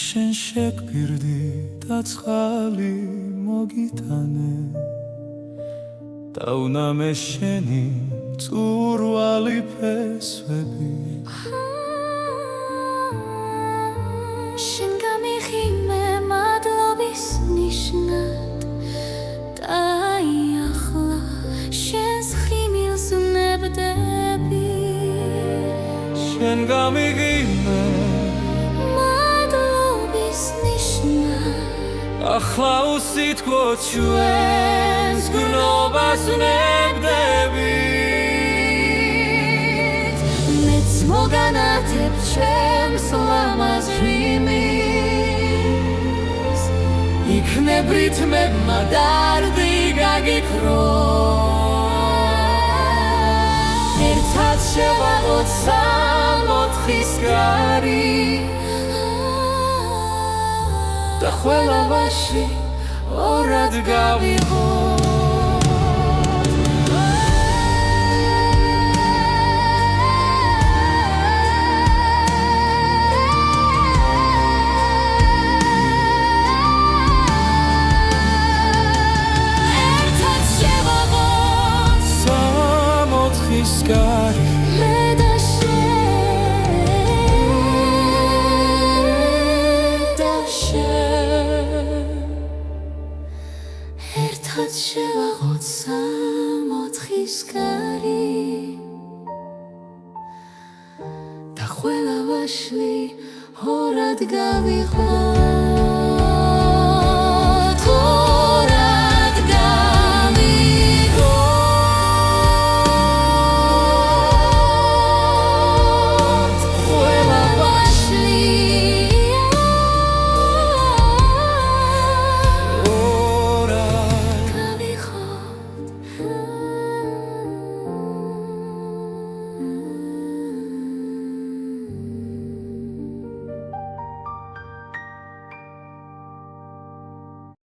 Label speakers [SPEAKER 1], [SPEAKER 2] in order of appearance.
[SPEAKER 1] შენ შეგვირდი და წყალი მოგიტანე და უნამე შენი წურვალი ფესვები
[SPEAKER 2] შენ გამიღიმე მადლობის ნიშნად და ახლა შენს ხიმილს ვნებდები
[SPEAKER 1] შენ გამიღიმე
[SPEAKER 2] მადლობის ნიშნად
[SPEAKER 1] ახლა უსიტყვო ჩვენს გნობას ვნებდები
[SPEAKER 2] მეც მოგანათებ ჩემს ლამაზ რიმის
[SPEAKER 1] იქნებ რითმებმა დარდი გაგიქრო ერთად შევაღოთ სამ-ოთხის გარი და ყველავაში ორად გავიღოთ
[SPEAKER 2] ერთად შევაღოთ
[SPEAKER 1] სამ-ოთხის გარი
[SPEAKER 2] მე და ერთად შევაღოთ სამ-ოთხის გარი და ყველა ვაშლი ორად გავიღოთ